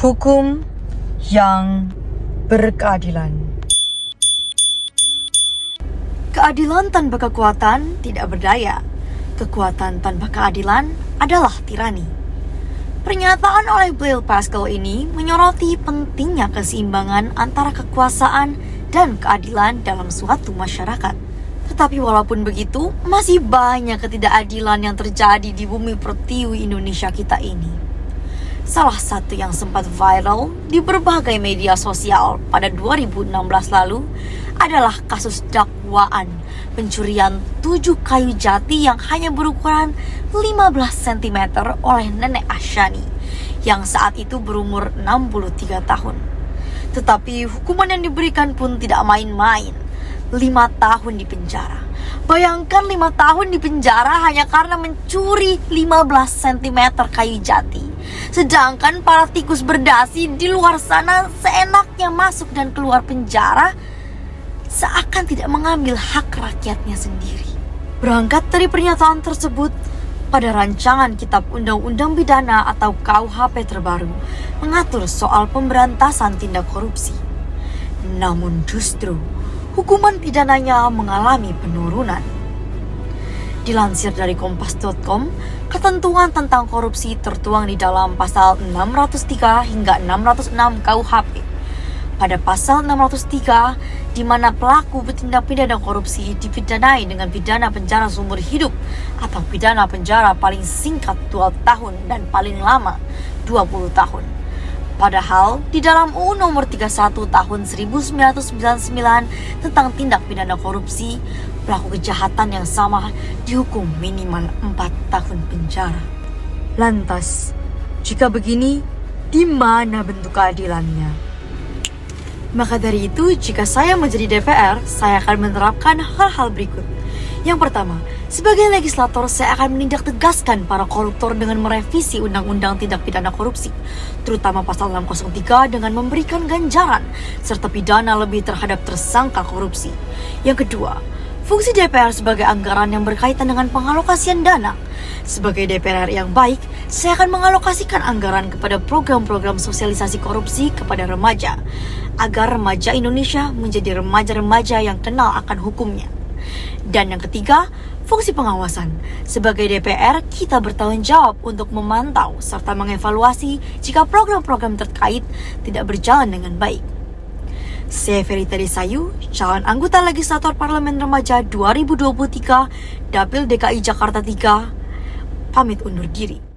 Hukum yang berkeadilan. Keadilan tanpa kekuatan tidak berdaya. Kekuatan tanpa keadilan adalah tirani. Pernyataan oleh Blaise Pascal ini menyoroti pentingnya keseimbangan antara kekuasaan dan keadilan dalam suatu masyarakat. Tetapi walaupun begitu, masih banyak ketidakadilan yang terjadi di bumi pertiwi Indonesia kita ini. Salah satu yang sempat viral di berbagai media sosial pada 2016 lalu adalah kasus dakwaan pencurian 7 kayu jati yang hanya berukuran 15 cm oleh Nenek Asyani yang saat itu berumur 63 tahun. Tetapi hukuman yang diberikan pun tidak main-main, 5 tahun di penjara. Bayangkan 5 tahun di penjara hanya karena mencuri 15 cm kayu jati. Sedangkan para tikus berdasi di luar sana seenaknya masuk dan keluar penjara, seakan tidak mengambil hak rakyatnya sendiri. Berangkat dari pernyataan tersebut, pada rancangan Kitab Undang-Undang Pidana atau KUHP terbaru mengatur soal pemberantasan tindak korupsi. Namun justru hukuman pidananya mengalami penurunan. Dilansir dari kompas.com, ketentuan tentang korupsi tertuang di dalam pasal 603 hingga 606 KUHP. Pada pasal 603, di mana pelaku bertindak pidana korupsi dipidanai dengan pidana penjara seumur hidup atau pidana penjara paling singkat 2 tahun dan paling lama 20 tahun. Padahal di dalam UU nomor 31 tahun 1999 tentang tindak pidana korupsi, pelaku kejahatan yang sama dihukum minimal 4 tahun penjara. Lantas, jika begini, di mana bentuk keadilannya? Maka dari itu, jika saya menjadi DPR, saya akan menerapkan hal-hal berikut. Yang pertama, sebagai legislator, saya akan menindak tegaskan para koruptor dengan merevisi Undang-Undang Tindak Pidana Korupsi, terutama pasal 603 dengan memberikan ganjaran serta pidana lebih terhadap tersangka korupsi. Yang kedua, fungsi DPR sebagai anggaran yang berkaitan dengan pengalokasian dana. Sebagai DPR yang baik, saya akan mengalokasikan anggaran kepada program-program sosialisasi korupsi kepada remaja, agar remaja Indonesia menjadi remaja-remaja yang kenal akan hukumnya. Dan yang ketiga, fungsi pengawasan. Sebagai DPR, kita bertanggung jawab untuk memantau serta mengevaluasi jika program-program terkait tidak berjalan dengan baik. Saya Ferita Desayu, calon anggota legislator Parlemen Remaja 2023, Dapil DKI Jakarta 3, pamit undur diri.